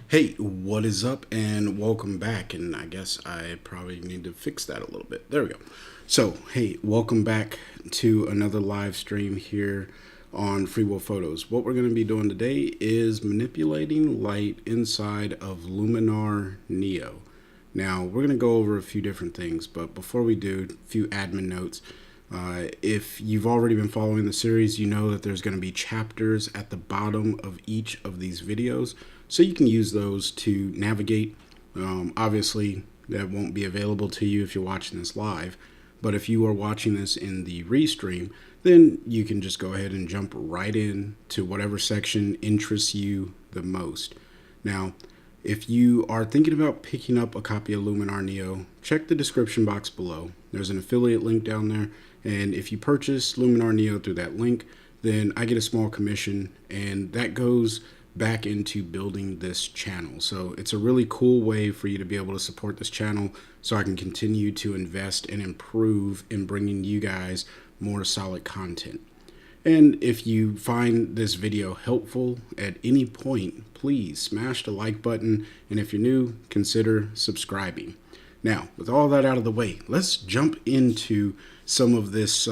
Hey, what is up, and welcome back. And I guess I probably need to fix that a little bit. There we go. So, hey, welcome back to another live stream here on Free Will Photos. What we're going to be doing today is manipulating light inside of Luminar NEO. Now, we're going to go over a few different things, but before we do, a few admin notes. If you've already been following the series, you know that there's going to be chapters at the bottom of each of these videos, so you can use those to navigate. Obviously, that won't be available to you if you're watching this live, but if you are watching this in the restream, then you can just go ahead and jump right in to whatever section interests you the most. Now, if you are thinking about picking up a copy of Luminar NEO, check the description box below. There's an affiliate link down there, and if you purchase Luminar NEO through that link, then I get a small commission, and that goes back into building this channel. So it's a really cool way for you to be able to support this channel so I can continue to invest and improve in bringing you guys more solid content. And if you find this video helpful at any point, please smash the like button, and if you're new, consider subscribing. Now, with all that out of the way, let's jump into some of this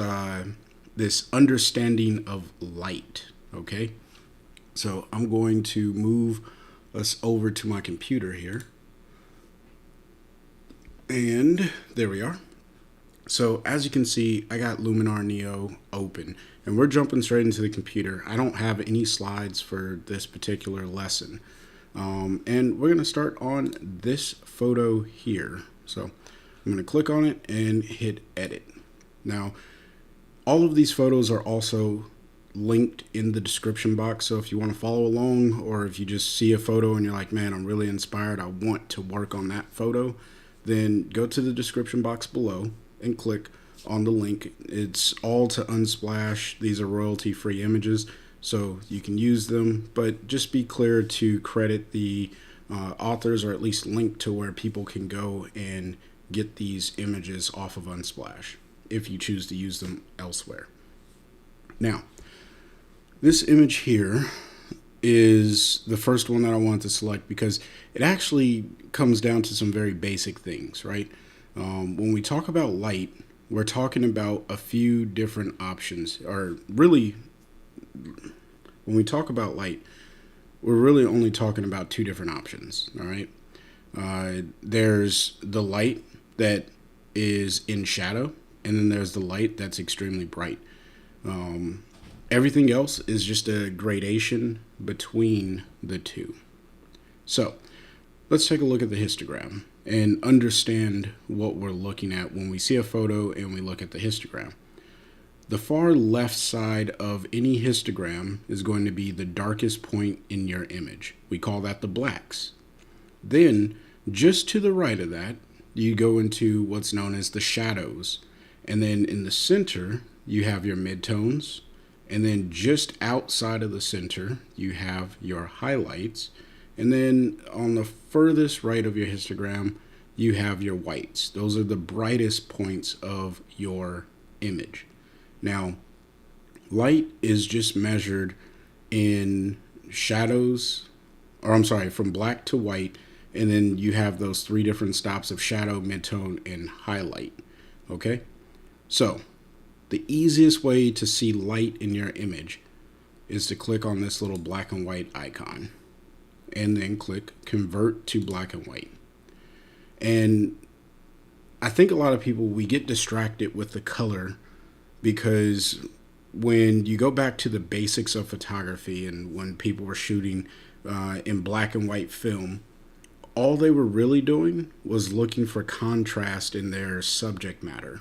this understanding of light, okay? So I'm going to move us over to my computer here. And there we are. So as you can see, I got Luminar NEO open, and we're jumping straight into the computer. I don't have any slides for this particular lesson. And we're going to start on this photo here. So I'm going to click on it and hit edit. Now, all of these photos are also linked in the description box, so if you want to follow along, or if you just see a photo and you're like, man, I'm really inspired, I want to work on that photo, then go to the description box below and click on the link. It's all to Unsplash. These are royalty-free images, so you can use them, but just be clear to credit the authors, or at least link to where people can go and get these images off of Unsplash if you choose to use them elsewhere. Now, this image here is the first one that I want to select because it actually comes down to some very basic things, right? When we talk about light, we're talking about a few different options, or really, when we talk about light, we're really only talking about two different options, all right? There's the light that is in shadow, and then there's the light that's extremely bright. Everything else is just a gradation between the two. So let's take a look at the histogram and understand what we're looking at when we see a photo and we look at the histogram. The far left side of any histogram is going to be the darkest point in your image. We call that the blacks. Then just to the right of that, you go into what's known as the shadows. And then in the center, you have your midtones. And then just outside of the center, you have your highlights. And then on the furthest right of your histogram, you have your whites. Those are the brightest points of your image. Now, light is just measured in shadows, or I'm sorry, from black to white. And then you have those three different stops of shadow, midtone, and highlight. Okay? So the easiest way to see light in your image is to click on this little black and white icon and then click convert to black and white. And I think a lot of people, we get distracted with the color, because when you go back to the basics of photography and when people were shooting in black and white film, all they were really doing was looking for contrast in their subject matter.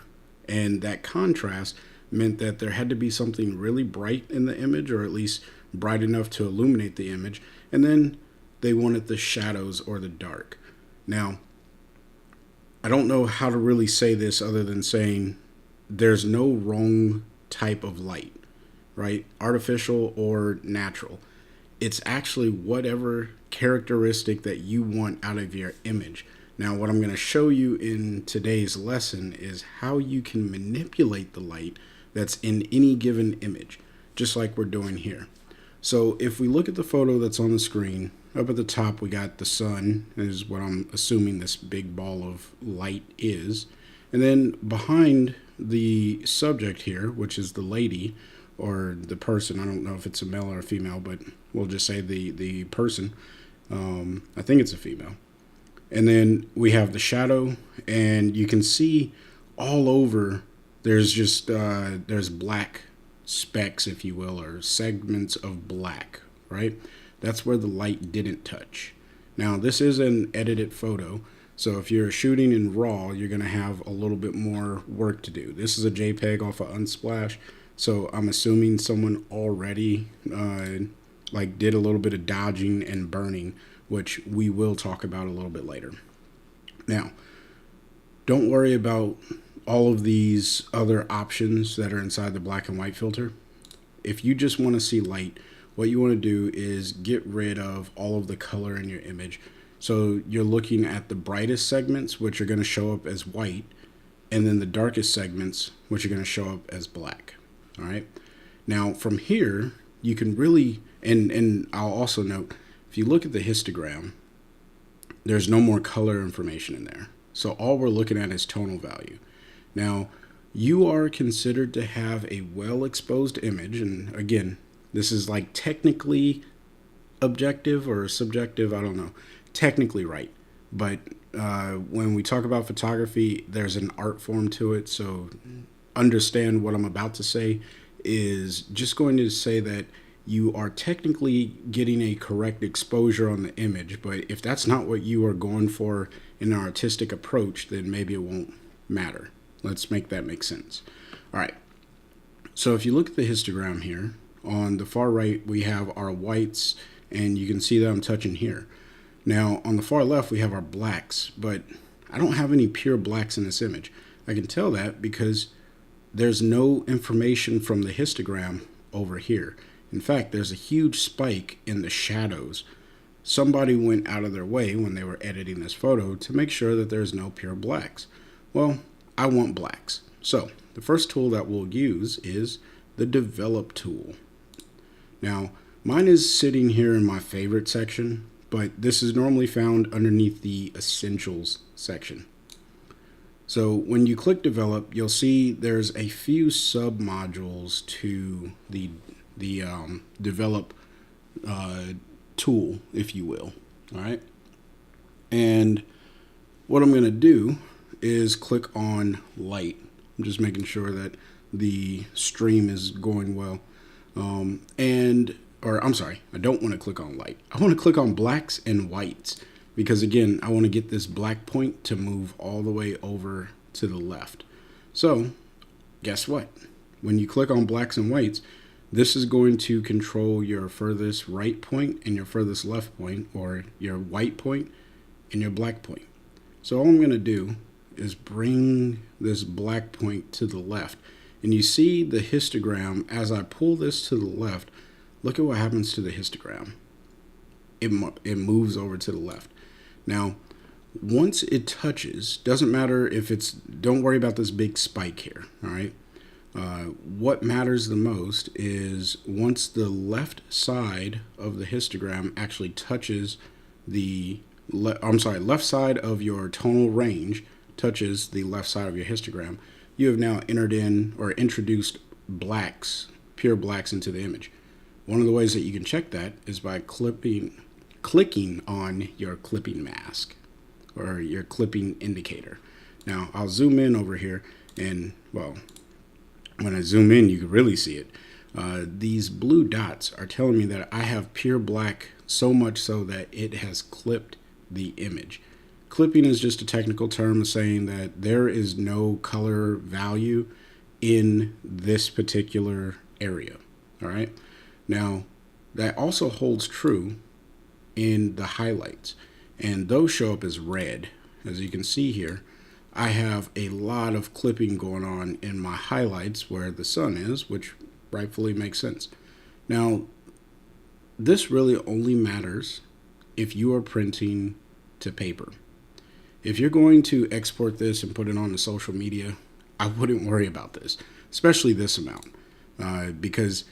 And that contrast meant that there had to be something really bright in the image, or at least bright enough to illuminate the image. And then they wanted the shadows or the dark. Now, I don't know how to really say this other than saying there's no wrong type of light, right? Artificial or natural. It's actually whatever characteristic that you want out of your image. Now, what I'm going to show you in today's lesson is how you can manipulate the light that's in any given image, just like we're doing here. So if we look at the photo that's on the screen, up at the top we got the sun, is what I'm assuming this big ball of light is. And then behind the subject here, which is the lady or the person, I don't know if it's a male or a female, but we'll just say the person. I think it's a female. And then we have the shadow, and you can see all over there's just there's black specks, if you will, or segments of black, right? That's where the light didn't touch. Now, this is an edited photo, so if you're shooting in RAW, you're going to have a little bit more work to do. This is a JPEG off of Unsplash, so I'm assuming someone already did a little bit of dodging and burning, which we will talk about a little bit later. Now, don't worry about all of these other options that are inside the black and white filter. If you just want to see light, what you want to do is get rid of all of the color in your image. So you're looking at the brightest segments, which are going to show up as white, and then the darkest segments, which are going to show up as black. All right. Now from here, you can really, and I'll also note, if you look at the histogram, there's no more color information in there. So all we're looking at is tonal value. Now, you are considered to have a well-exposed image, and again, this is like technically objective or subjective, I don't know, technically right. But when we talk about photography, there's an art form to it, so understand what I'm about to say is just going to say that you are technically getting a correct exposure on the image, but if that's not what you are going for in an artistic approach, then maybe it won't matter. Let's make that make sense. All right. So if you look at the histogram here, on the far right, we have our whites, and you can see that I'm touching here. Now, on the far left, we have our blacks, but I don't have any pure blacks in this image. I can tell that because there's no information from the histogram over here. In fact, there's a huge spike in the shadows. Somebody went out of their way when they were editing this photo to make sure that there's no pure blacks. Well, I want blacks. So the first tool that we'll use is the Develop tool. Now, mine is sitting here in my favorite section, but this is normally found underneath the Essentials section. So when you click Develop, you'll see there's a few sub-modules to the Develop tool, if you will. All right. And what I'm going to do is click on light. I'm just making sure that the stream is going well. I'm sorry, I don't want to click on light. I want to click on blacks and whites because, again, I want to get this black point to move all the way over to the left. So guess what? When you click on blacks and whites, this is going to control your furthest right point and your furthest left point, or your white point and your black point. So all I'm going to do is bring this black point to the left. And you see the histogram, as I pull this to the left, look at what happens to the histogram. It moves over to the left. Now, once it touches, doesn't matter if it's, don't worry about this big spike here, all right? What matters the most is once the left side of the histogram actually touches left side of your tonal range touches the left side of your histogram, you have now entered in or introduced blacks, pure blacks, into the image. One of the ways that you can check that is by clicking on your clipping mask or your clipping indicator. Now, I'll zoom in over here, and, well, when I zoom in, you can really see it. These blue dots are telling me that I have pure black, so much so that it has clipped the image. Clipping is just a technical term of saying that there is no color value in this particular area. All right. Now, that also holds true in the highlights, and those show up as red. As you can see here, I have a lot of clipping going on in my highlights where the sun is, which rightfully makes sense. Now, this really only matters if you are printing to paper. If you're going to export this and put it on the social media, I wouldn't worry about this, especially this amount, because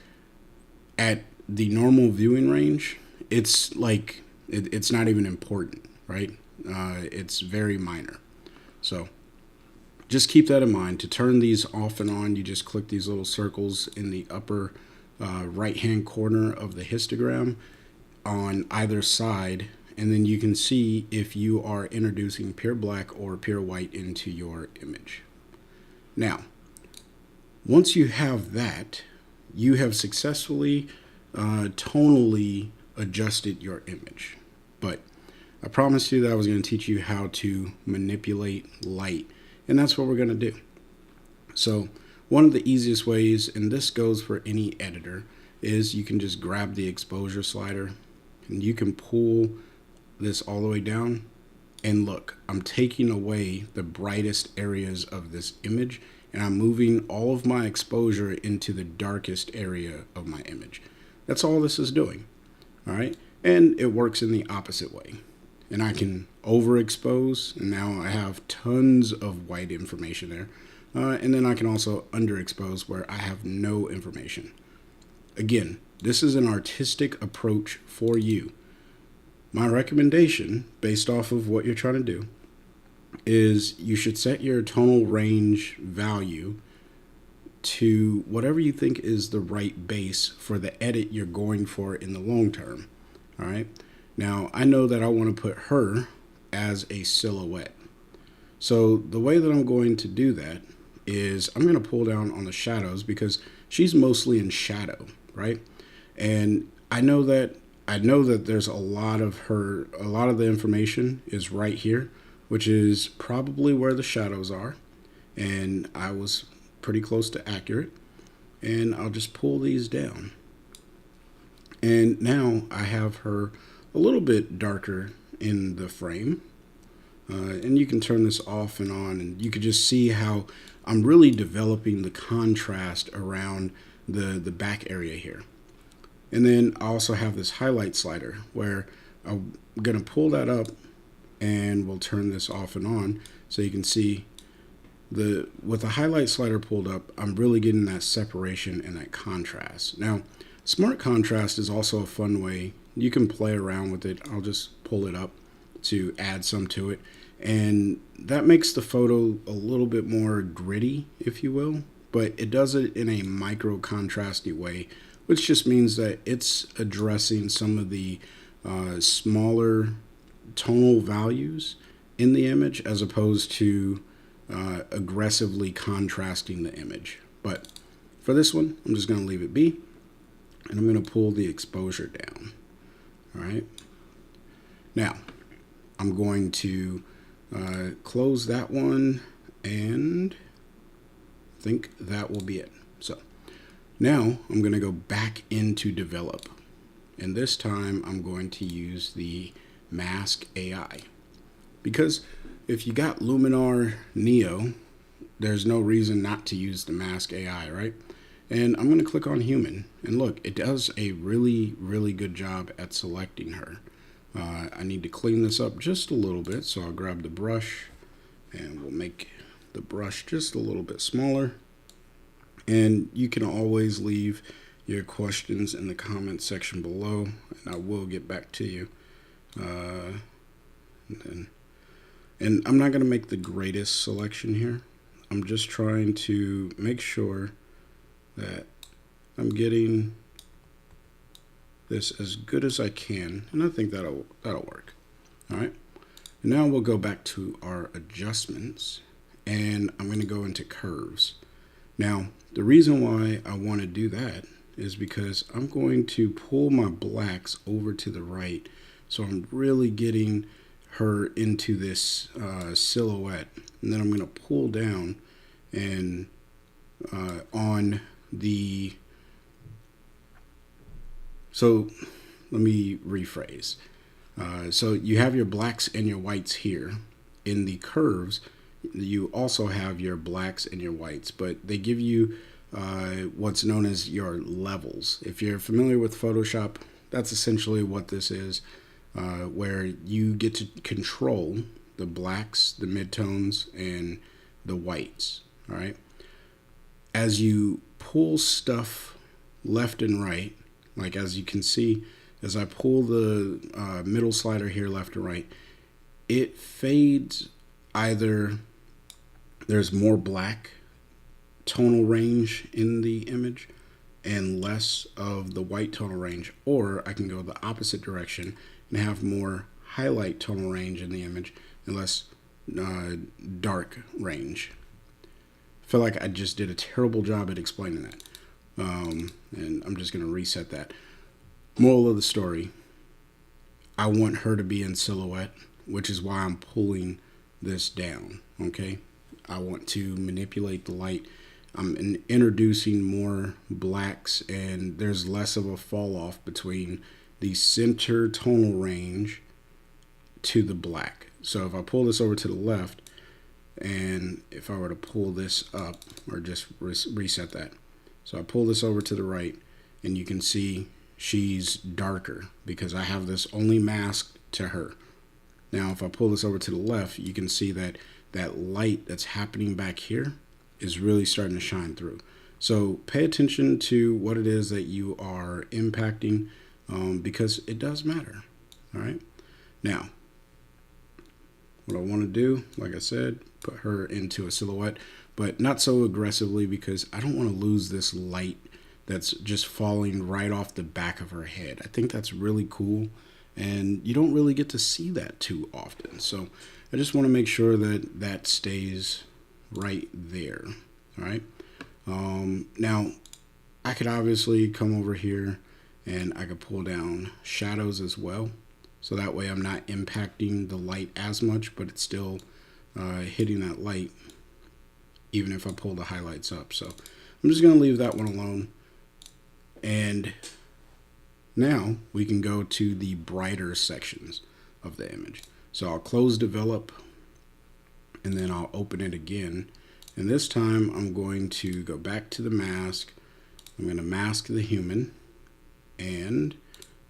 at the normal viewing range, it's like it's not even important, right? It's very minor. So just keep that in mind. To turn these off and on, you just click these little circles in the upper right hand corner of the histogram on either side, and then you can see if you are introducing pure black or pure white into your image. Now, once you have that, you have successfully tonally adjusted your image. But I promised you that I was going to teach you how to manipulate light, and that's what we're going to do. So one of the easiest ways, and this goes for any editor, is you can just grab the exposure slider and you can pull this all the way down, and look, I'm taking away the brightest areas of this image and I'm moving all of my exposure into the darkest area of my image. That's all this is doing. All right. And it works in the opposite way. And I can overexpose, and now I have tons of white information there. And then I can also underexpose where I have no information. Again, this is an artistic approach for you. My recommendation, based off of what you're trying to do, is you should set your tonal range value to whatever you think is the right base for the edit you're going for in the long term. All right. Now, I know that I want to put her as a silhouette. So the way that I'm going to do that is I'm going to pull down on the shadows because she's mostly in shadow, right? And I know that there's a lot of the information is right here, which is probably where the shadows are. And I was pretty close to accurate. And I'll just pull these down. And now I have her a little bit darker in the frame. And you can turn this off and on, and you can just see how I'm really developing the contrast around the back area here. And then I also have this highlight slider where I'm going to pull that up, and we'll turn this off and on so you can see with the highlight slider pulled up, I'm really getting that separation and that contrast. Now, smart contrast is also a fun way. You can play around with it. I'll just pull it up to add some to it. And that makes the photo a little bit more gritty, if you will, but it does it in a micro contrasty way, which just means that it's addressing some of the smaller tonal values in the image as opposed to aggressively contrasting the image. But for this one, I'm just going to leave it be, and I'm going to pull the exposure down. All right. Now, I'm going to close that one, and I think that will be it. So now I'm going to go back into develop, and this time I'm going to use the mask AI, because if you got Luminar NEO, there's no reason not to use the mask AI, right? And I'm going to click on human, and look, it does a really, really good job at selecting her. I need to clean this up just a little bit, so I'll grab the brush, and we'll make the brush just a little bit smaller. And you can always leave your questions in the comment section below, and I will get back to you. And I'm not going to make the greatest selection here. I'm just trying to make sure that I'm getting this as good as I can, and I think that'll work. All right. And now we'll go back to our adjustments, and I'm going to go into curves. Now, the reason why I want to do that is because I'm going to pull my blacks over to the right, so I'm really getting her into this silhouette, and then I'm going to pull down and on the, so let me rephrase. So you have your blacks and your whites here. In the curves, you also have your blacks and your whites, but they give you what's known as your levels. If you're familiar with Photoshop, that's essentially what this is, where you get to control the blacks, the midtones, and the whites. All right. As you pull stuff left and right, like as you can see, as I pull the middle slider here left and right, it fades. Either there's more black tonal range in the image and less of the white tonal range, or I can go the opposite direction and have more highlight tonal range in the image and less dark range. I feel like I just did a terrible job at explaining that, and I'm just going to reset that. Moral of the story, I want her to be in silhouette, which is why I'm pulling this down. Okay, I want to manipulate the light. I'm introducing more blacks, and there's less of a fall off between the center tonal range to the black. So if I pull this over to the left, and if I were to pull this up, or just reset that, so I pull this over to the right, and you can see she's darker because I have this only masked to her. Now, if I pull this over to the left, you can see that that light that's happening back here is really starting to shine through. So pay attention to what it is that you are impacting, because it does matter. All right. Now, what I want to do, like I said, put her into a silhouette, but not so aggressively because I don't want to lose this light that's just falling right off the back of her head. I think that's really cool, and you don't really get to see that too often. So I just want to make sure that that stays right there. All right. Now, I could obviously come over here and I could pull down shadows as well. So that way I'm not impacting the light as much, but it's still hitting that light even if I pull the highlights up. So I'm just going to leave that one alone. And now we can go to the brighter sections of the image. So I'll close develop, and then I'll open it again. And this time I'm going to go back to the mask. I'm going to mask the human, and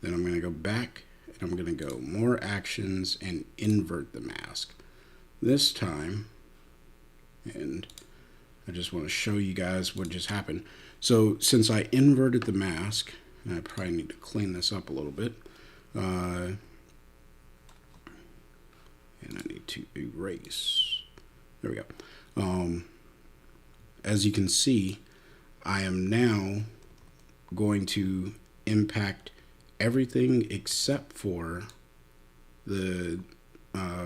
then I'm going to go back and I'm going to go more actions and invert the mask this time. And I just want to show you guys what just happened. So since I inverted the mask, and I probably need to clean this up a little bit, and I need to erase. There we go. As you can see, I am now going to impact everything except for the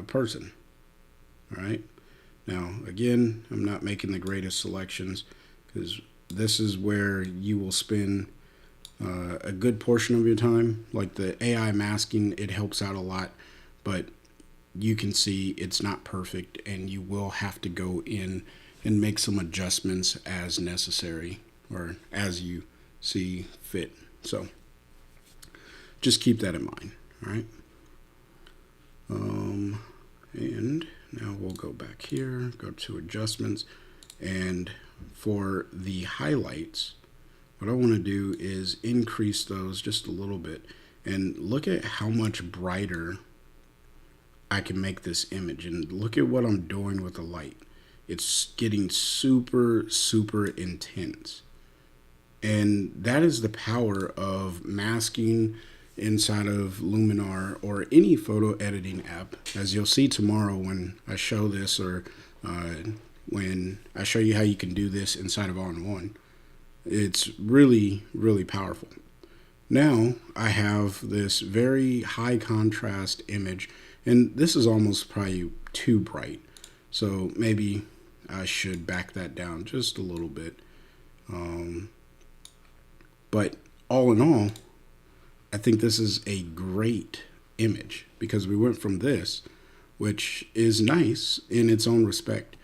person. All right. Now, again, I'm not making the greatest selections because this is where you will spend a good portion of your time. Like the AI masking, it helps out a lot, but you can see it's not perfect, and you will have to go in and make some adjustments as necessary or as you see fit. So just keep that in mind. All right. And now we'll go back here, go to adjustments, and for the highlights, what I want to do is increase those just a little bit, and look at how much brighter I can make this image, and look at what I'm doing with the light. It's getting super, super intense. And that is the power of masking inside of Luminar or any photo editing app. As you'll see tomorrow when I show this, or when I show you how you can do this inside of All-in-One, it's really, really powerful. Now I have this very high contrast image, and this is almost probably too bright. So maybe I should back that down just a little bit. But all in all, I think this is a great image because we went from this, which is nice in its own respect,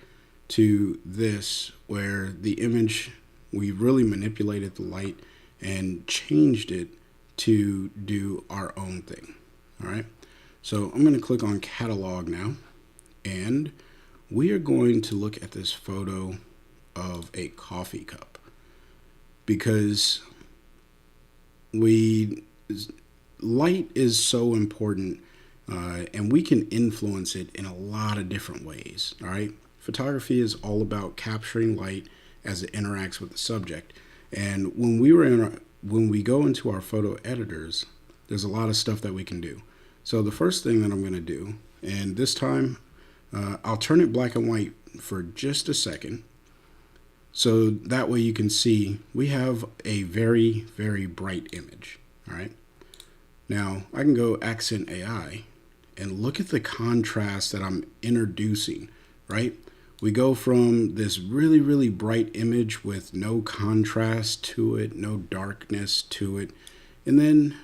to this where the image, we really manipulated the light and changed it to do our own thing. All right. So I'm going to click on catalog now, and we are going to look at this photo of a coffee cup because light is so important, and we can influence it in a lot of different ways. All right. Photography is all about capturing light as it interacts with the subject. And when we go into our photo editors, there's a lot of stuff that we can do. So the first thing that I'm going to do, and this time I'll turn it black and white for just a second, so that way you can see we have a very, very bright image. All right. Now I can go Accent AI and look at the contrast that I'm introducing, right? We go from this really, really bright image with no contrast to it, no darkness to it, and then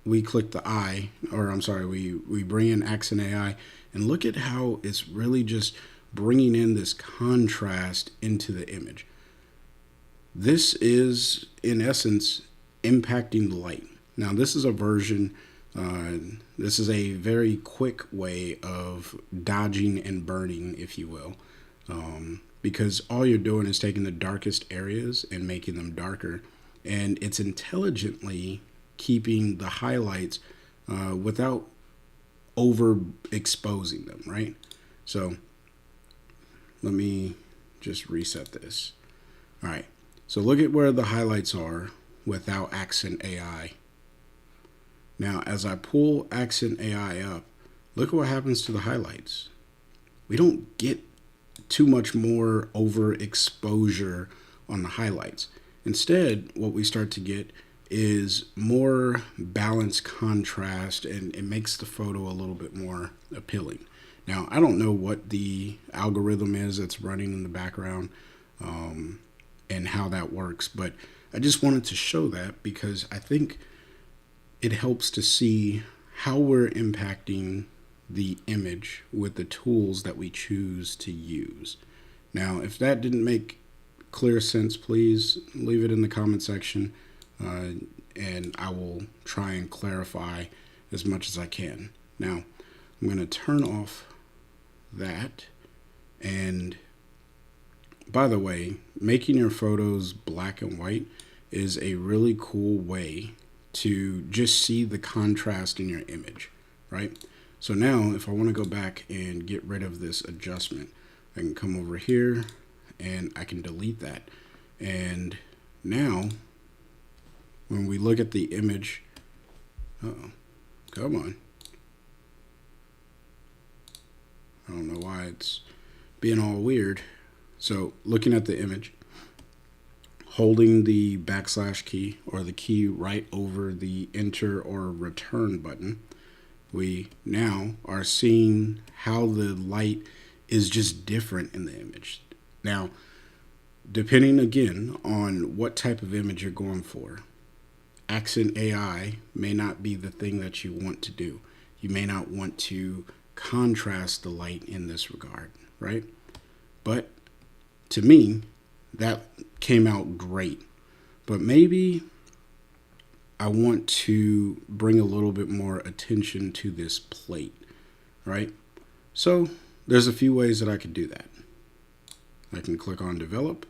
we click the eye, or I'm sorry, we bring in Accent AI and look at how it's really just bringing in this contrast into the image. This is, in essence, impacting the light. Now, this is a version, this is a very quick way of dodging and burning, if you will. Because all you're doing is taking the darkest areas and making them darker, and it's intelligently keeping the highlights without overexposing them, right? So let me just reset this. All right, so look at where the highlights are without Accent AI. Now, as I pull Accent AI up, look at what happens to the highlights. We don't get too much more overexposure on the highlights. Instead, what we start to get is more balanced contrast, and it makes the photo a little bit more appealing. Now, I don't know what the algorithm is that's running in the background and how that works, but I just wanted to show that because I think it helps to see how we're impacting the image with the tools that we choose to use. Now, if that didn't make clear sense, please leave it in the comment section, and I will try and clarify as much as I can. Now, I'm going to turn off that. And by the way, making your photos black and white is a really cool way to just see the contrast in your image, right? So now if I want to go back and get rid of this adjustment, I can come over here and I can delete that. And now when we look at the image, come on. I don't know why it's being all weird. So looking at the image, holding the backslash key or the key right over the enter or return button, we now are seeing how the light is just different in the image. Now, depending again on what type of image you're going for, Accent AI may not be the thing that you want to do. You may not want to contrast the light in this regard, right? But to me, that came out great. But maybe I want to bring a little bit more attention to this plate, right? So there's a few ways that I could do that. I can click on develop.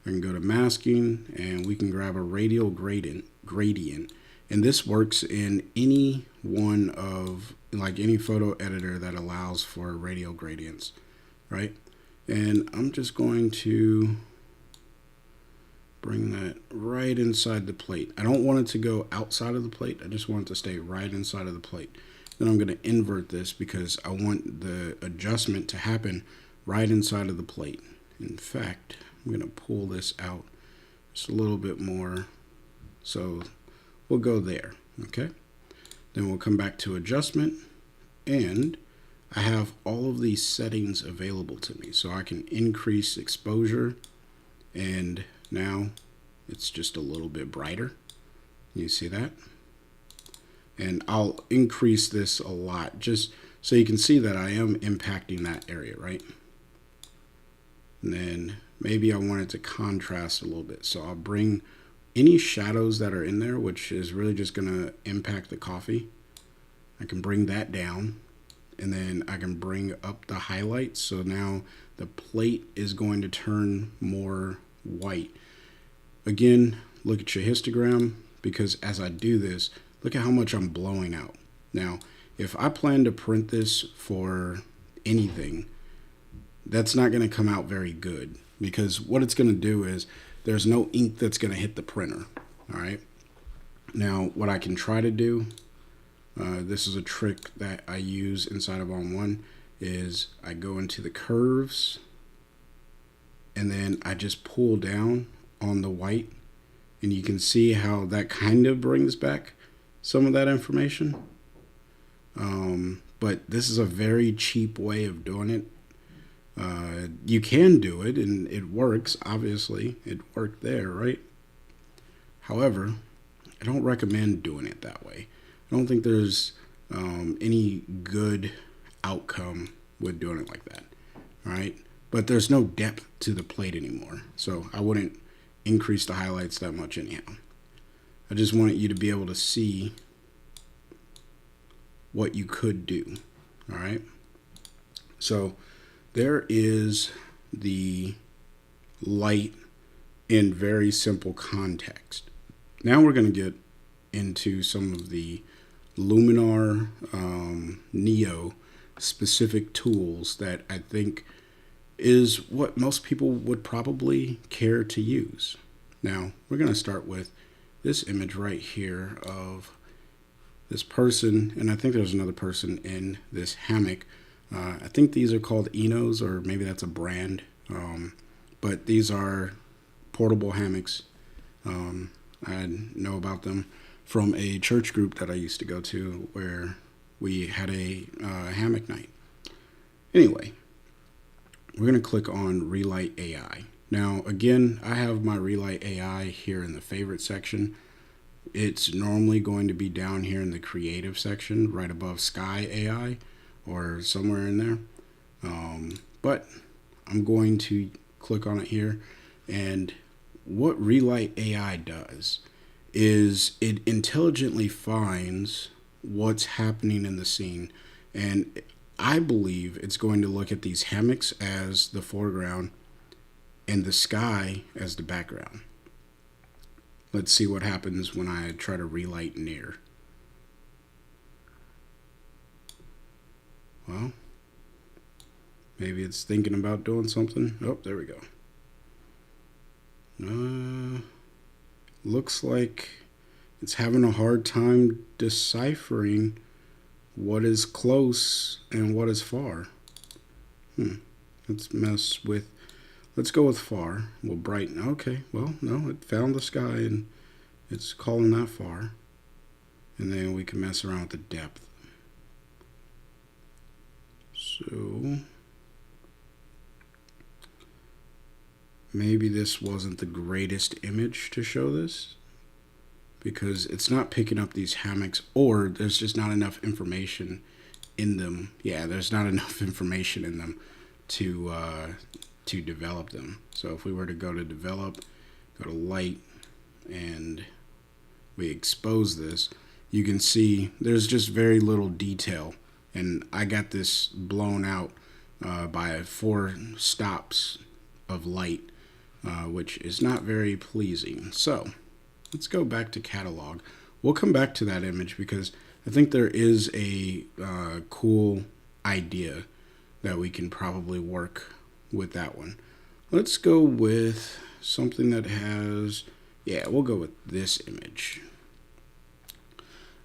I can go to masking, and we can grab a radial gradient, and this works in any one of, like, any photo editor that allows for radial gradients, right? And I'm just going to bring that right inside the plate. I don't want it to go outside of the plate. I just want it to stay right inside of the plate. Then I'm going to invert this because I want the adjustment to happen right inside of the plate. In fact, I'm going to pull this out just a little bit more. So we'll go there, okay? Then we'll come back to adjustment, and I have all of these settings available to me. So I can increase exposure, and now it's just a little bit brighter. You see that? And I'll increase this a lot just so you can see that I am impacting that area, right? And then maybe I want it to contrast a little bit. So I'll bring any shadows that are in there, which is really just going to impact the coffee. I can bring that down, and then I can bring up the highlights. So now the plate is going to turn more white. Again, look at your histogram, because as I do this, look at how much I'm blowing out. Now, if I plan to print this for anything, that's not going to come out very good, because what it's going to do is there's no ink that's going to hit the printer. All right. Now, what I can try to do, this is a trick that I use inside of On One, is I go into the curves and then I just pull down on the white, and you can see how that kind of brings back some of that information. But this is a very cheap way of doing it. You can do it, and it works. Obviously, it worked there, right? However, I don't recommend doing it that way. I don't think there's any good outcome with doing it like that, all right? But there's no depth to the plate anymore, so I wouldn't increase the highlights that much anyhow. I just wanted you to be able to see what you could do, all right? So there is the light in very simple context. Now we're going to get into some of the Luminar NEO specific tools that I think is what most people would probably care to use. Now we're going to start with this image right here of this person, and I think there's another person in this hammock. I think these are called Enos, or maybe that's a brand, but these are portable hammocks. I know about them from a church group that I used to go to, where we had a hammock night. Anyway, we're going to click on Relight AI. Now, again, I have my Relight AI here in the favorite section. It's normally going to be down here in the creative section, right above Sky AI, or somewhere in there. But I'm going to click on it here, and what Relight AI does is it intelligently finds what's happening in the scene, and I believe it's going to look at these hammocks as the foreground and the sky as the background. Let's see what happens when I try to relight near. Well, maybe it's thinking about doing something. Oh, there we go. Looks like it's having a hard time deciphering what is close and what is far. Let's go with far. We'll brighten. Okay, well, no, it found the sky and it's calling that far. And then we can mess around with the depth. So maybe this wasn't the greatest image to show this, because it's not picking up these hammocks, or there's just not enough information in them. Yeah, there's not enough information in them to develop them. So if we were to go to develop, go to light, and we expose this, you can see there's just very little detail. And I got this blown out by 4 stops of light, which is not very pleasing. So let's go back to catalog. We'll come back to that image because I think there is a cool idea that we can probably work with that one. Let's go with something that has, we'll go with this image.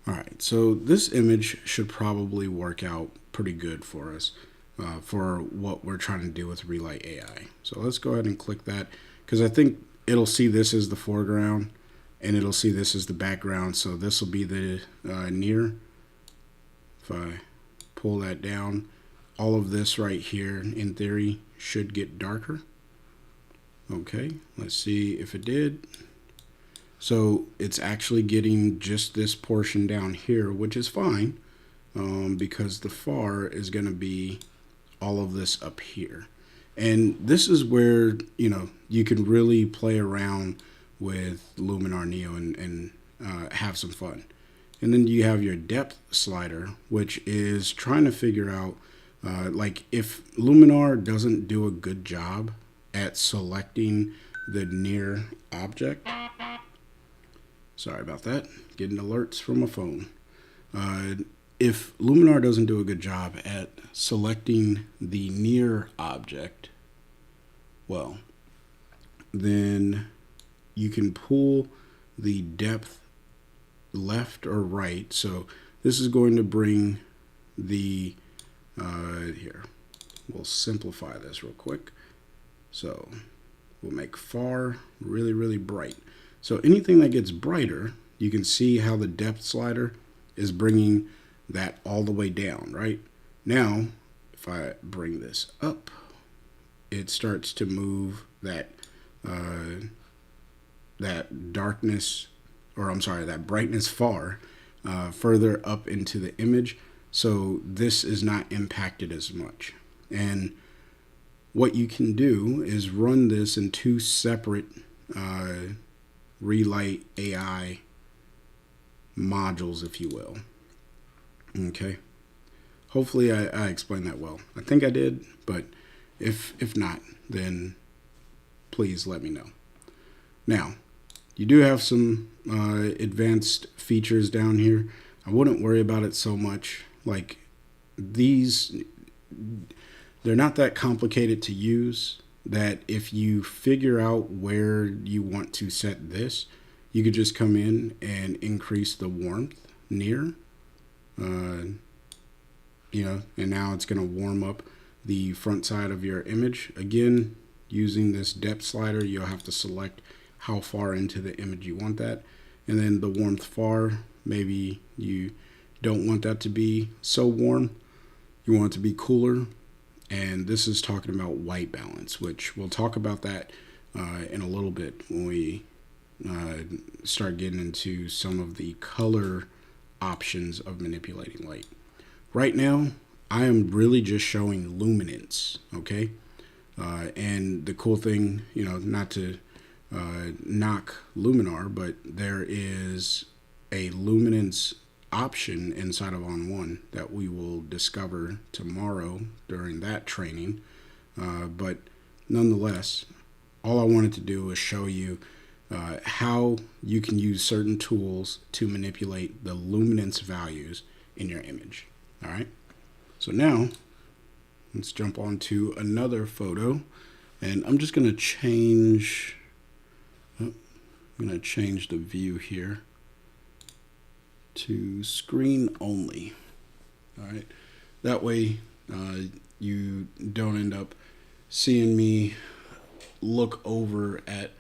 All right, so this image should probably work out pretty good for us for what we're trying to do with Relight AI. So let's go ahead and click that, because I think it'll see this as the foreground and it'll see this as the background. So this will be the near. If I pull that down, all of this right here in theory should get darker. Okay, let's see if it did. So it's actually getting just this portion down here, which is fine, because the far is going to be all of this up here. And this is where, you can really play around with Luminar NEO and have some fun. And then you have your depth slider, which is trying to figure out, like, if Luminar doesn't do a good job at selecting the near object. Sorry about that. Getting alerts from my phone. If Luminar doesn't do a good job at selecting the near object, well, then you can pull the depth left or right. So this is going to bring the, here, we'll simplify this real quick. So we'll make far really, really bright. So anything that gets brighter, you can see how the depth slider is bringing that all the way down, right? Now, if I bring this up, it starts to move that that darkness, or I'm sorry, that brightness far further up into the image. So this is not impacted as much. And what you can do is run this in two separate Relight AI modules, if you will. Okay. Hopefully I explained that well. I think I did, but if not, then please let me know. Now, you do have some advanced features down here. I wouldn't worry about it so much. Like, these, they're not that complicated to use, that if you figure out where you want to set this, you could just come in and increase the warmth near, and now it's going to warm up the front side of your image. Again, using this depth slider, you'll have to select how far into the image you want that. And then the warmth far, maybe you don't want that to be so warm. You want it to be cooler. And this is talking about white balance, which we'll talk about that in a little bit when we start getting into some of the color options of manipulating light. Right now, I am really just showing luminance, okay? And the cool thing, not to knock Luminar, but there is a luminance option inside of On One that we will discover tomorrow during that training. But nonetheless, all I wanted to do was show you how you can use certain tools to manipulate the luminance values in your image. All right. So now let's jump on to another photo, and I'm just going to change. I'm going to change the view here to screen only. All right. That way you don't end up seeing me look over at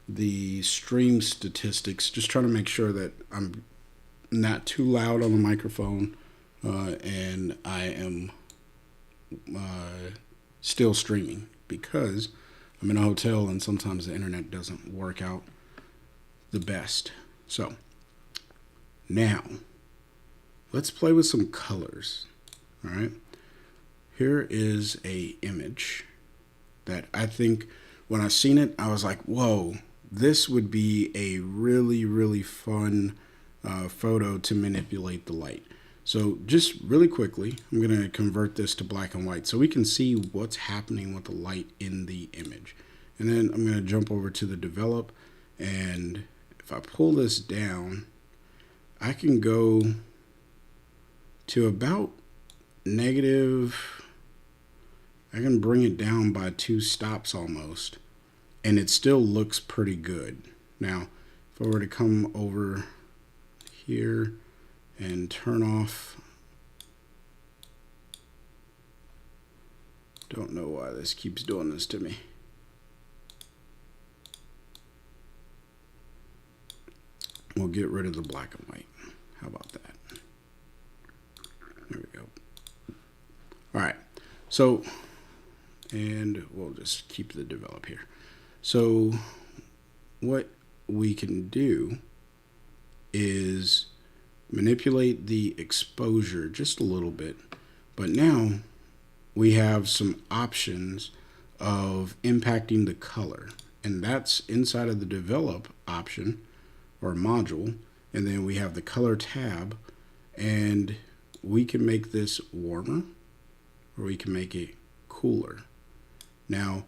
the stream statistics, just trying to make sure that I'm not too loud on the microphone and I am still streaming, because I'm in a hotel and sometimes the internet doesn't work out the best. So now let's play with some colors. All right. Here is a image that I think when I seen it, I was like, whoa, this would be a really, really fun photo to manipulate the light. So just really quickly, I'm going to convert this to black and white so we can see what's happening with the light in the image. And then I'm going to jump over to the develop, and if I pull this down, I can go to about negative. I can bring it down by 2 stops almost, and it still looks pretty good. Now, if I were to come over here and turn off, don't know why this keeps doing this to me. We'll get rid of the black and white. How about that? There we go. All right. So, and we'll just keep the develop here. So what we can do is manipulate the exposure just a little bit, but now we have some options of impacting the color. And that's inside of the develop option or module. And then we have the color tab, and we can make this warmer or we can make it cooler. Now,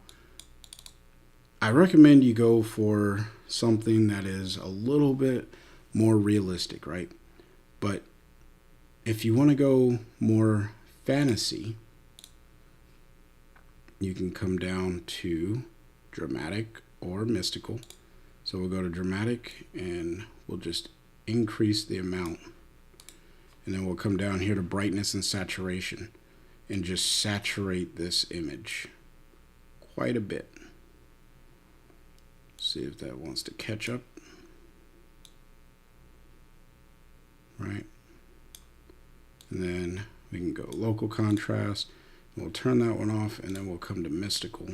I recommend you go for something that is a little bit more realistic, right? But if you want to go more fantasy, you can come down to dramatic or mystical. So we'll go to dramatic and we'll just increase the amount. And then we'll come down here to brightness and saturation and just saturate this image quite a bit. See if that wants to catch up. Right. And then we can go local contrast. We'll turn that one off, and then we'll come to mystical.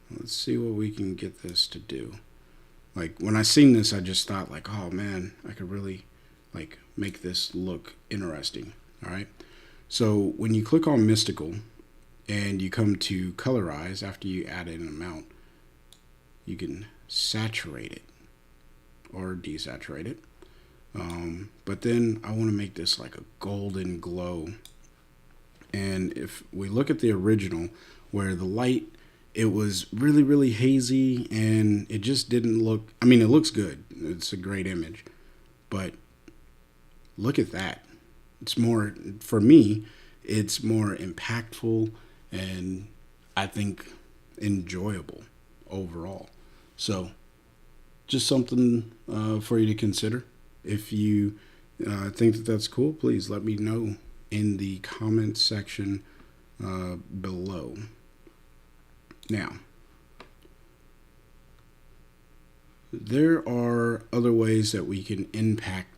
Let's see what we can get this to do. Like when I seen this, I just thought like, oh man, I could really like make this look interesting. All right. So when you click on mystical and you come to colorize after you add in an amount, you can saturate it or desaturate it. But then I want to make this like a golden glow. And if we look at the original, where the light, it was really, really hazy and it just didn't look, I mean, it looks good. It's a great image. But look at that. It's more, for me, it's more impactful and I think enjoyable overall. So just something for you to consider. If you think that that's cool, please let me know in the comments section below. Now, there are other ways that we can impact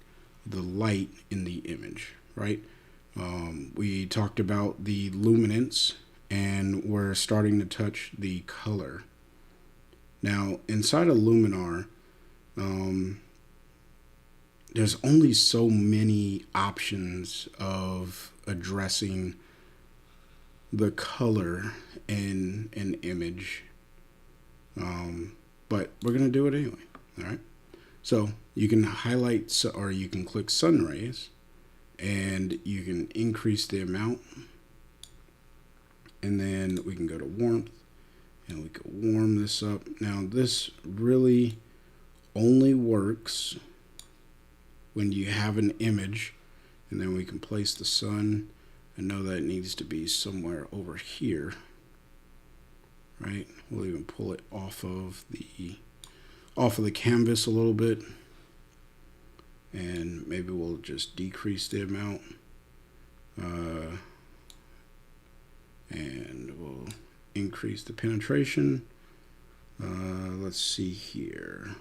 the light in the image, right? We talked about the luminance, and we're starting to touch the color. Now, inside of Luminar, there's only so many options of addressing the color in an image, but we're going to do it anyway. All right. So you can highlight or you can click sun rays and you can increase the amount, and then we can go to warmth and we can warm this up. Now this really only works when you have an image, and then we can place the sun. I know that it needs to be somewhere over here, right? We'll even pull it off of the canvas a little bit, and maybe we'll just decrease the amount, and we'll increase the penetration. Let's see here.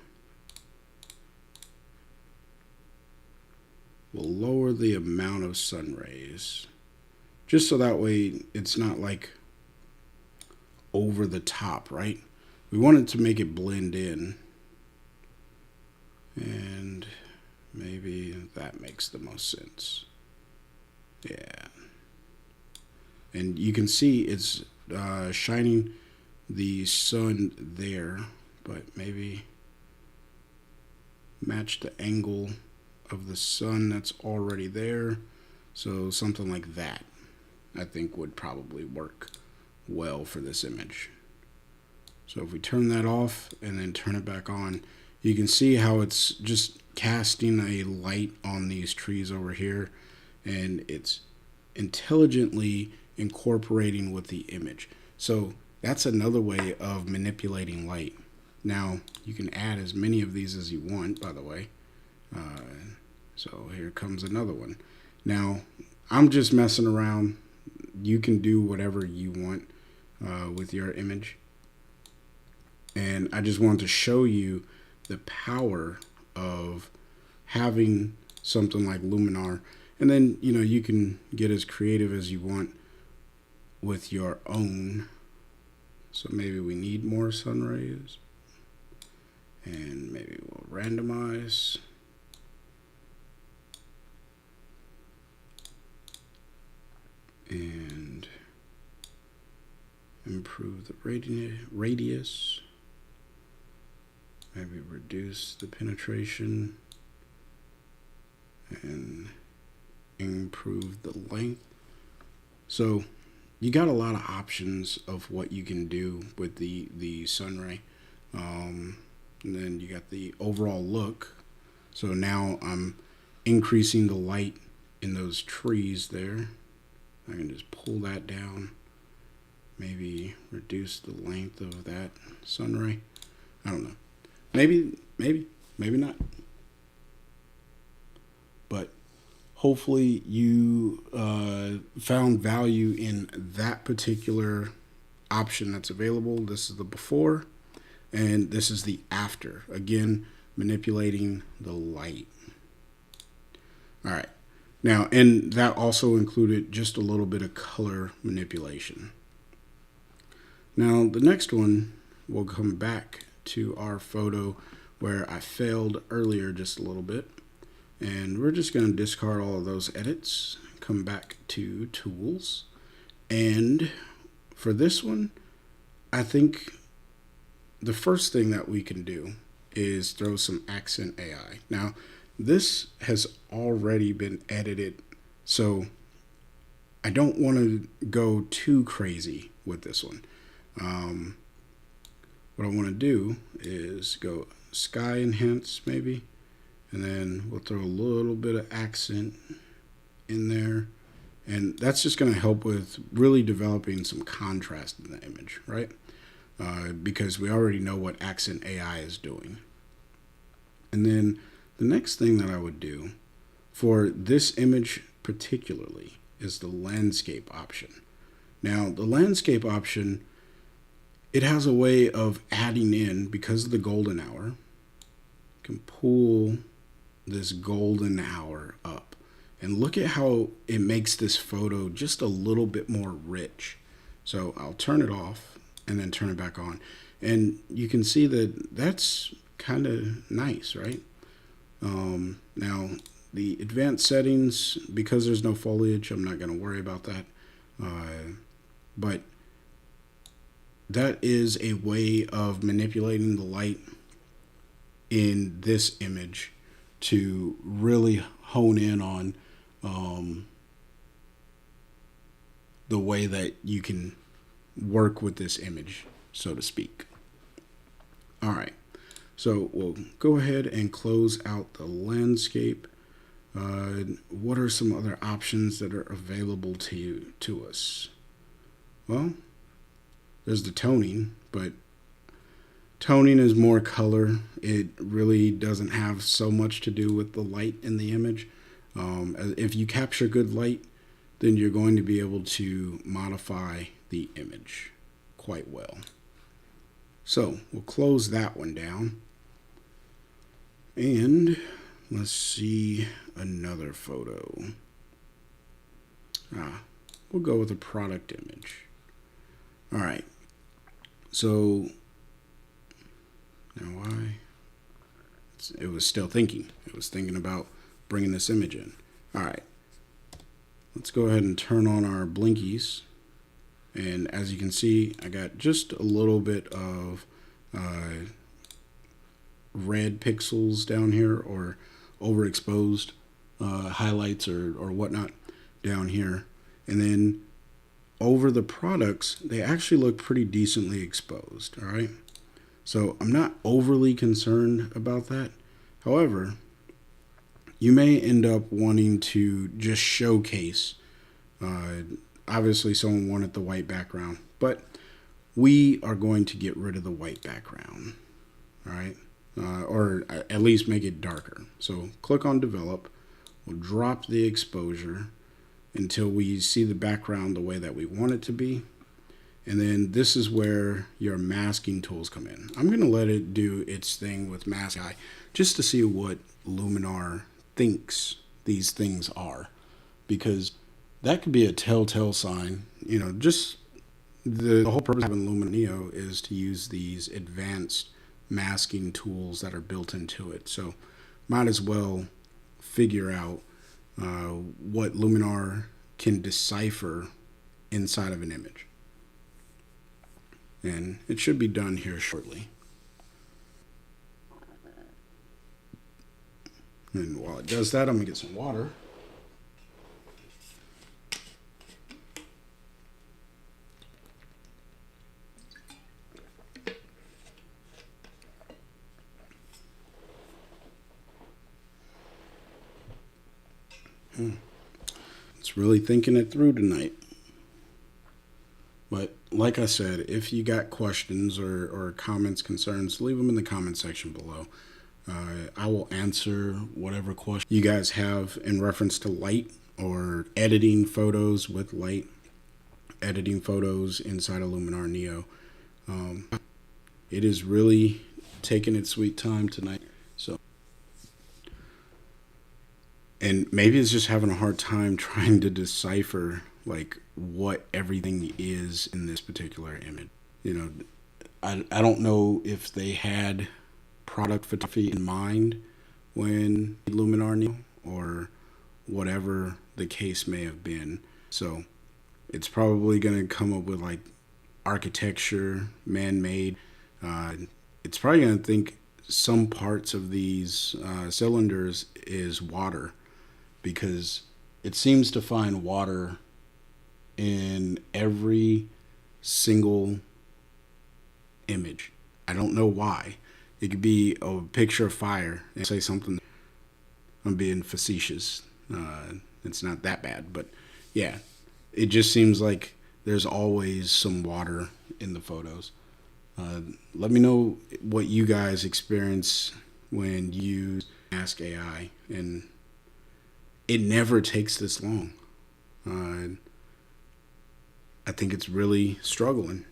We'll lower the amount of sun rays, just so that way it's not like over the top, right? We want it to make it blend in, and maybe that makes the most sense. Yeah. And you can see it's shining the sun there, but maybe match the angle of the sun that's already there. So something like that I think would probably work well for this image. So if we turn that off and then turn it back on, you can see how it's just casting a light on these trees over here, and it's intelligently incorporating with the image. So that's another way of manipulating light. Now you can add as many of these as you want, by the way. So here comes another one. Now I'm just messing around. You can do whatever you want with your image, and I just want to show you the power of having something like Luminar, and then you can get as creative as you want with your own. So maybe we need more sun rays, and maybe we'll randomize. And improve the radius, maybe reduce the penetration, and improve the length. So you got a lot of options of what you can do with the sunray. And then you got the overall look. So now I'm increasing the light in those trees there. I can just pull that down, maybe reduce the length of that sunray. I don't know. Maybe not. But hopefully you found value in that particular option that's available. This is the before, and this is the after. Again, manipulating the light. All right. Now, and that also included just a little bit of color manipulation. Now, the next one, we'll come back to our photo where I failed earlier just a little bit. And we're just going to discard all of those edits, come back to tools. And for this one, I think the first thing that we can do is throw some accent AI. Now, this has already been edited, so I don't want to go too crazy with this one. What I want to do is go sky enhance maybe, and then we'll throw a little bit of accent in there, and that's just going to help with really developing some contrast in the image, right? Because we already know what accent AI is doing. And then the next thing that I would do for this image particularly is the landscape option. Now, the landscape option, it has a way of adding in, because of the golden hour, you can pull this golden hour up. And look at how it makes this photo just a little bit more rich. So I'll turn it off and then turn it back on. And you can see that that's kind of nice, right? Now, the advanced settings, because there's no foliage, I'm not going to worry about that. But that is a way of manipulating the light in this image to really hone in on the way that you can work with this image, so to speak. All right. So we'll go ahead and close out the landscape. What are some other options that are available to us? Well, there's the toning, but toning is more color. It really doesn't have so much to do with the light in the image. If you capture good light, then you're going to be able to modify the image quite well. So we'll close that one down. And let's see another photo. We'll go with a product image. All right. So now why? It was still thinking. It was thinking about bringing this image in. All right. Let's go ahead and turn on our blinkies. And as you can see, I got just a little bit of red pixels down here, or overexposed highlights or whatnot down here. And then over the products, they actually look pretty decently exposed. All right. So I'm not overly concerned about that. However, you may end up wanting to just showcase, obviously someone wanted the white background, but we are going to get rid of the white background. All right. Or at least make it darker. So click on develop. We'll drop the exposure until we see the background the way that we want it to be. And then this is where your masking tools come in. I'm going to let it do its thing with Mask AI just to see what Luminar thinks these things are, because that could be a telltale sign. You know, just the whole purpose of having Luminar NEO is to use these advanced masking tools that are built into it. So might as well figure out what Luminar can decipher inside of an image. and it should be done here shortly. And while it does that, I'm gonna get some water. It's really thinking it through tonight. But like I said, if you got questions or comments, concerns, leave them in the comment section below. I will answer whatever question you guys have in reference to light or editing photos with light, editing photos inside of Luminar NEO. It is really taking its sweet time tonight. So, and maybe it's just having a hard time trying to decipher like what everything is in this particular image. You know, I don't know if they had product photography in mind when Luminar NEO or whatever the case may have been. So it's probably going to come up with like architecture, man-made. It's probably going to think some parts of these cylinders is water, because it seems to find water in every single image. I don't know why. It could be a picture of fire and say something. I'm being facetious. It's not that bad, but yeah, it just seems like there's always some water in the photos. Let me know what you guys experience when you ask AI, and it never takes this long. I think it's really struggling.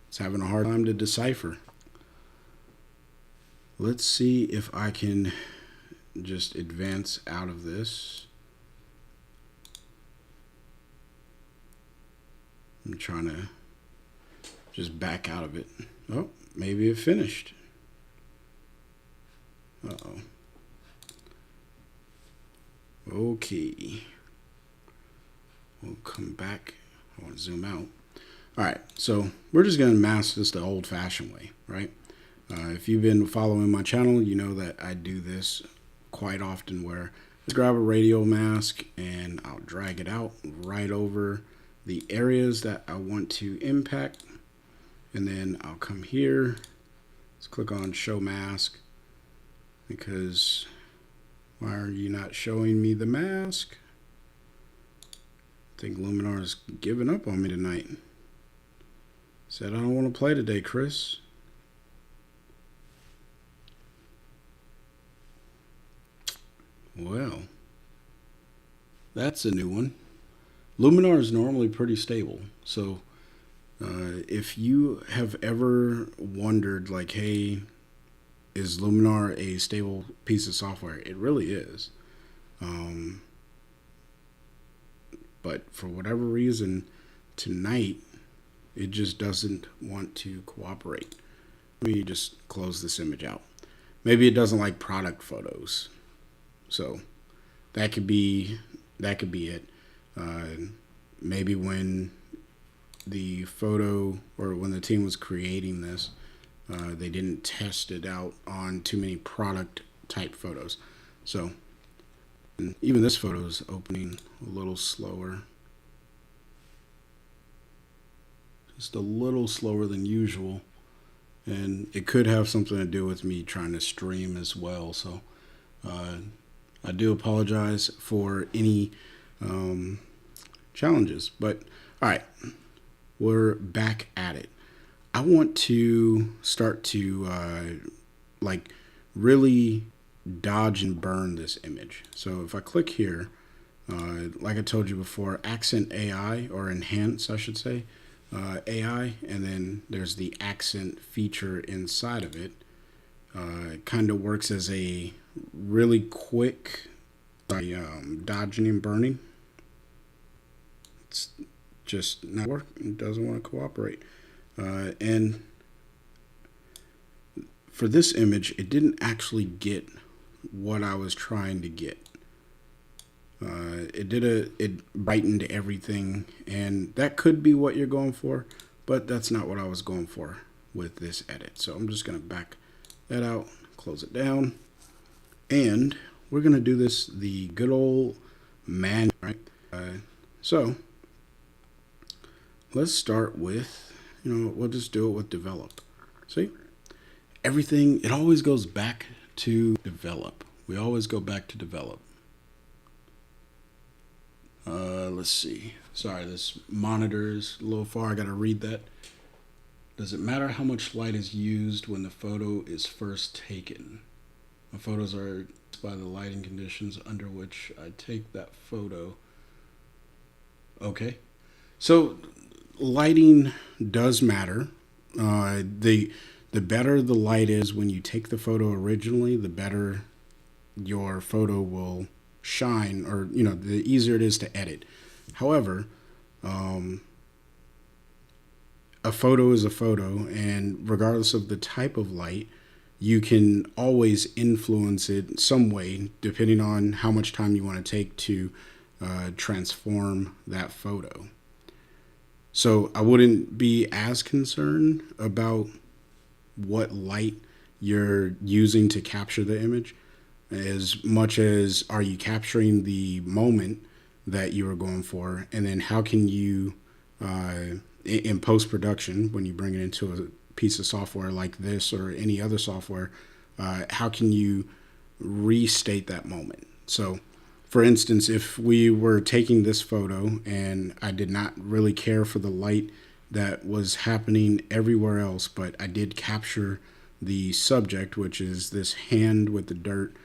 It's having a hard time to decipher. Let's see if I can just advance out of this. I'm trying to just back out of it. Oh, maybe it finished. Uh-oh. Okay. We'll come back. I want to zoom out. All right, so we're just going to mask this the old-fashioned way, right? If you've been following my channel, you know that I do this quite often, where let's grab a radial mask and I'll drag it out right over the areas that I want to impact. And then I'll come here. Let's click on show mask, because why are you not showing me the mask? I think Luminar is giving up on me tonight. Said I don't want to play today, Chris. Well, that's a new one. Luminar is normally pretty stable, so if you have ever wondered, like, hey, is Luminar a stable piece of software? It really is. But for whatever reason, tonight, it just doesn't want to cooperate. Let me just close this image out. Maybe it doesn't like product photos. So that could be it. Maybe when the photo, or when the team was creating this, they didn't test it out on too many product type photos. So, and even this photo is opening a little slower. Just a little slower than usual. And it could have something to do with me trying to stream as well. So I do apologize for any challenges. But all right, we're back at it. I want to start to like really dodge and burn this image. So if I click here, like I told you before, accent AI, or enhance, I should say, AI, and then there's the accent feature inside of it. It kind of works as a really quick dodging and burning. It's just not working. It doesn't want to cooperate. And for this image, it didn't actually get what I was trying to get. It brightened everything, and that could be what you're going for, but that's not what I was going for with this edit. So I'm just going to back that out, close it down, and we're going to do this the good old manual, right? So let's start with, we'll just do it with develop. See, everything, it always goes back to develop. We always go back to develop. Let's see. Sorry, this monitor is a little far. I got to read that. Does it matter how much light is used when the photo is first taken? My photos are by the lighting conditions under which I take that photo. Okay. So lighting does matter. The better the light is when you take the photo originally, the better your photo will shine, or the easier it is to edit. However, a photo is a photo, and regardless of the type of light, you can always influence it some way depending on how much time you want to take to transform that photo. So I wouldn't be as concerned about what light you're using to capture the image as much as are you capturing the moment that you were going for, and then how can you in post-production, when you bring it into a piece of software like this or any other software, how can you restate that moment? So for instance, if we were taking this photo and I did not really care for the light that was happening everywhere else, but I did capture the subject, which is this hand with the dirt,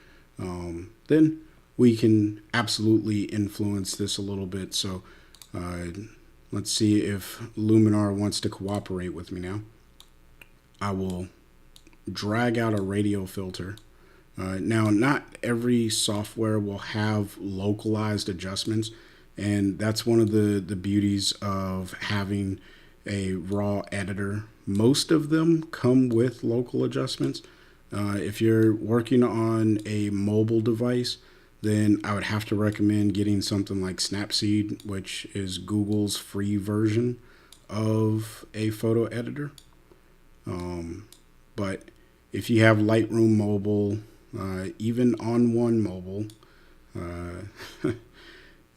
then we can absolutely influence this a little bit. So let's see if Luminar wants to cooperate with me now. I will drag out a radio filter. Now, not every software will have localized adjustments, and that's one of the beauties of having a raw editor. Most of them come with local adjustments. If you're working on a mobile device, then I would have to recommend getting something like Snapseed, which is Google's free version of a photo editor. But if you have Lightroom Mobile, even on one mobile,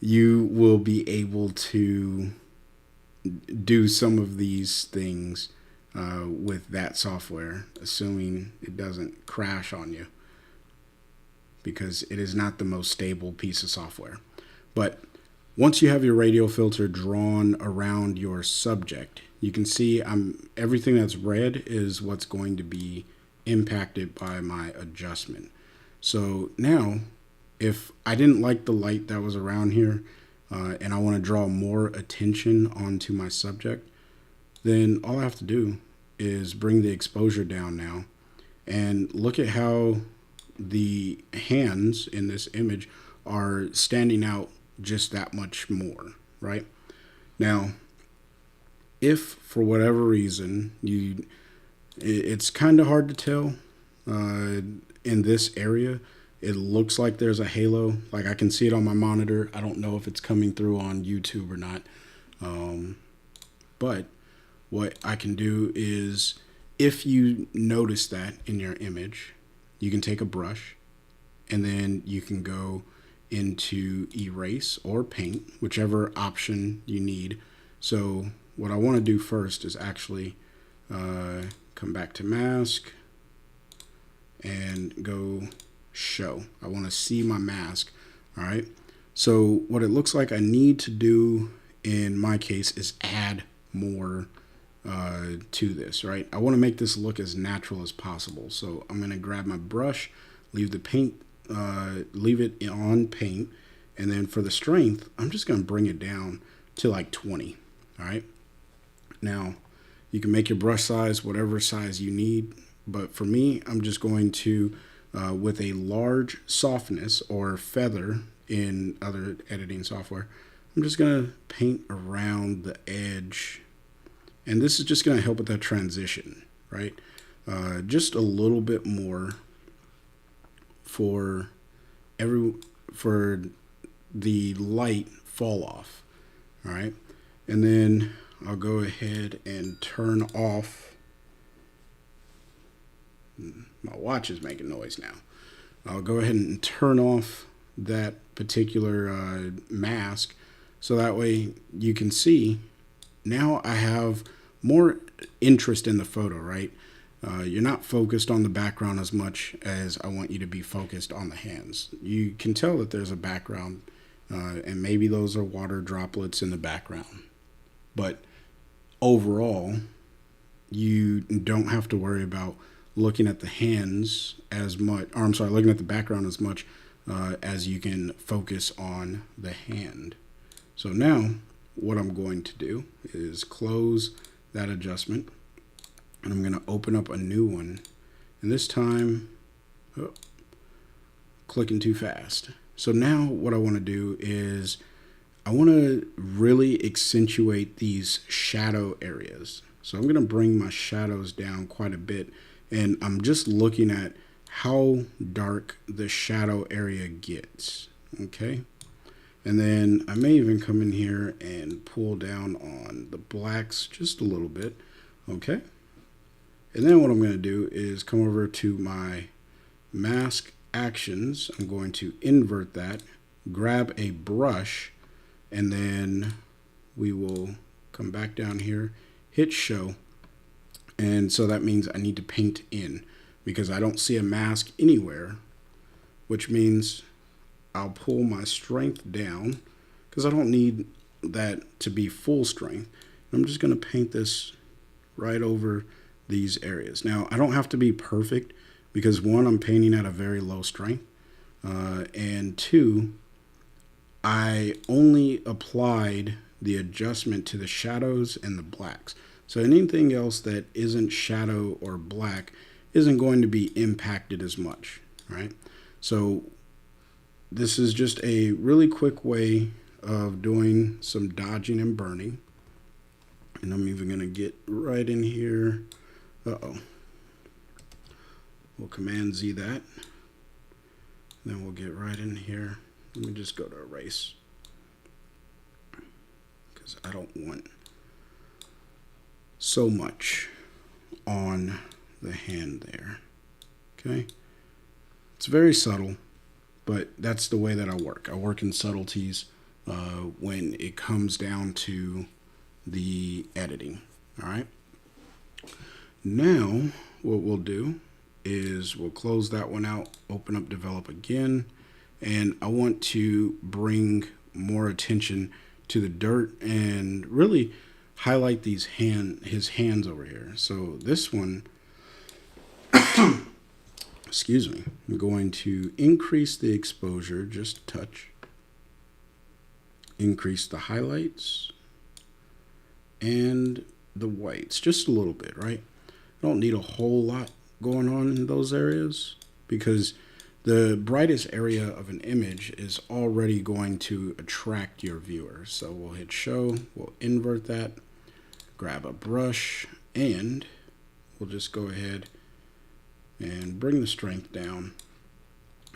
you will be able to do some of these things with that software, assuming it doesn't crash on you, because it is not the most stable piece of software. But once you have your radio filter drawn around your subject, you can see everything that's red is what's going to be impacted by my adjustment. So now, if I didn't like the light that was around here, and I want to draw more attention onto my subject, then all I have to do is bring the exposure down now and look at how the hands in this image are standing out just that much more, right? Now, if for whatever reason it's kind of hard to tell in this area, it looks like there's a halo. Like I can see it on my monitor. I don't know if it's coming through on YouTube or not. But what I can do is, if you notice that in your image, you can take a brush and then you can go into erase or paint, whichever option you need. So what I want to do first is actually come back to mask and go show. I want to see my mask. All right. So what it looks like I need to do in my case is add more to this, right? I want to make this look as natural as possible. So I'm going to grab my brush, leave the paint, leave it on paint. And then for the strength, I'm just going to bring it down to like 20. All right. Now you can make your brush size whatever size you need. But for me, I'm just going to, with a large softness or feather in other editing software, I'm just going to paint around the edge. And this is just going to help with that transition, right? Just a little bit more for the light fall off, all right? And then I'll go ahead and turn off. My watch is making noise now. I'll go ahead and turn off that particular mask, so that way you can see now I have more interest in the photo, right? You're not focused on the background as much as I want you to be focused on the hands. You can tell that there's a background, and maybe those are water droplets in the background. But overall, you don't have to worry about looking at the hands as much, or I'm sorry, looking at the background as much as you can focus on the hand. So now what I'm going to do is close that adjustment, and I'm going to open up a new one, and this time clicking too fast. So now what I want to do is I want to really accentuate these shadow areas. So I'm going to bring my shadows down quite a bit, and I'm just looking at how dark the shadow area gets. Okay. And then I may even come in here and pull down on the blacks just a little bit. Okay. And then what I'm going to do is come over to my mask actions. I'm going to invert that, grab a brush, and then we will come back down here, hit show. And so that means I need to paint in because I don't see a mask anywhere, which means I'll pull my strength down because I don't need that to be full strength. I'm just going to paint this right over these areas. Now, I don't have to be perfect because one, I'm painting at a very low strength, and two, I only applied the adjustment to the shadows and the blacks. So anything else that isn't shadow or black isn't going to be impacted as much, right? So this is just a really quick way of doing some dodging and burning. And I'm even going to get right in here. Uh-oh. We'll Command Z that. Then we'll get right in here. Let me just go to erase, because I don't want so much on the hand there. Okay. It's very subtle, but that's the way that I work. I work in subtleties when it comes down to the editing. All right. Now, what we'll do is we'll close that one out, open up Develop again, and I want to bring more attention to the dirt and really highlight his hands over here. So this one, excuse me, I'm going to increase the exposure just a touch, increase the highlights and the whites just a little bit, right? I don't need a whole lot going on in those areas because the brightest area of an image is already going to attract your viewer. So we'll hit show, we'll invert that, grab a brush, and we'll just go ahead and bring the strength down.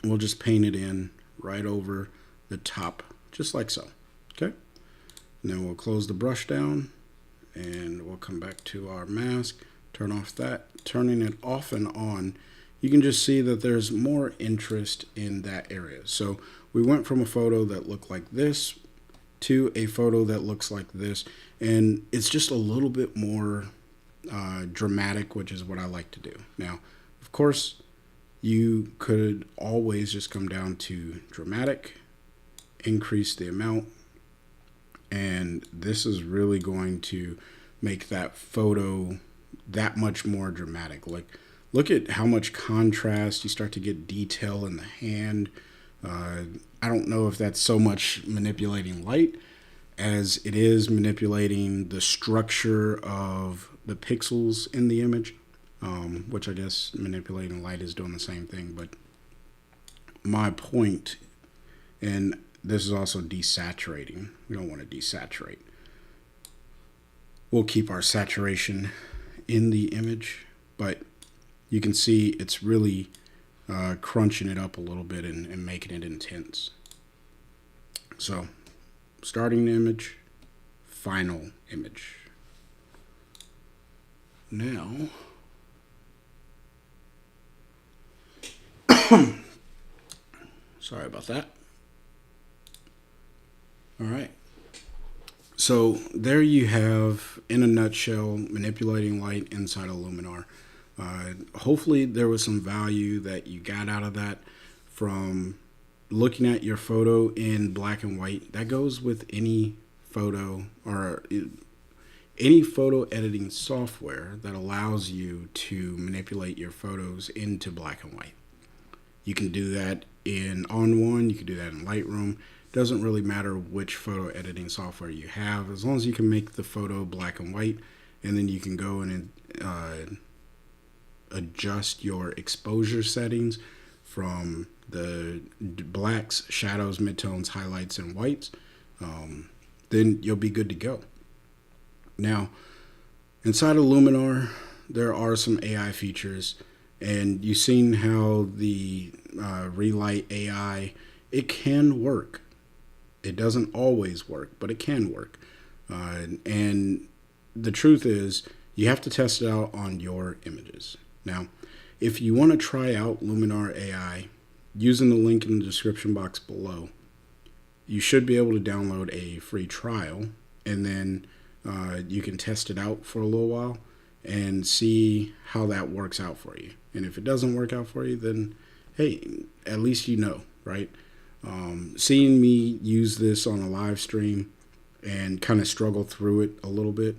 We'll just paint it in right over the top, just like so. Okay. And then we'll close the brush down and we'll come back to our mask, turn off that, turning it off and on. You can just see that there's more interest in that area. So we went from a photo that looked like this to a photo that looks like this, and it's just a little bit more dramatic, which is what I like to do. Now, of course, you could always just come down to dramatic, increase the amount, and this is really going to make that photo that much more dramatic. Like, look at how much contrast. You start to get detail in the hand. I don't know if that's so much manipulating light as it is manipulating the structure of the pixels in the image, which I guess manipulating light is doing the same thing. But my point, and this is also desaturating. We don't want to desaturate. We'll keep our saturation in the image, but you can see it's really crunching it up a little bit and making it intense. So, starting image, final image. now, sorry about that. All right. So there you have, in a nutshell, manipulating light inside of Luminar. Hopefully there was some value that you got out of that from looking at your photo in black and white. That goes with any photo or any photo editing software that allows you to manipulate your photos into black and white. You can do that in ON1, you can do that in Lightroom. Doesn't really matter which photo editing software you have, as long as you can make the photo black and white, and then you can go in and adjust your exposure settings from the blacks, shadows, midtones, highlights, and whites. Then you'll be good to go. Now, inside of Luminar, there are some AI features, and you've seen how the Relight AI, it can work. It doesn't always work, but it can work. And the truth is, you have to test it out on your images. Now, if you want to try out Luminar AI, using the link in the description box below, you should be able to download a free trial, and then you can test it out for a little while and see how that works out for you. And if it doesn't work out for you, then hey, at least you know, right? Seeing me use this on a live stream and kind of struggle through it a little bit,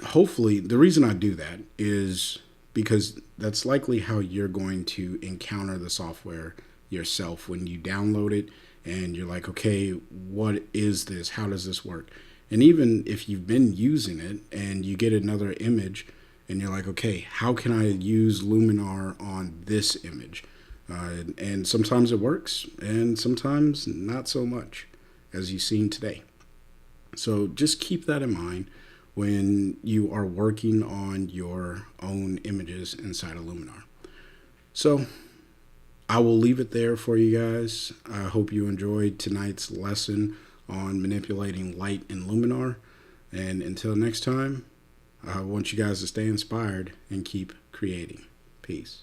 hopefully the reason I do that is because that's likely how you're going to encounter the software yourself when you download it and you're like, okay, what is this? How does this work? And even if you've been using it and you get another image and you're like, okay, how can I use Luminar on this image? And sometimes it works and sometimes not so much, as you've seen today. So just keep that in mind when you are working on your own images inside of Luminar. So I will leave it there for you guys. I hope you enjoyed tonight's lesson on manipulating light in Luminar. And until next time, I want you guys to stay inspired and keep creating. Peace.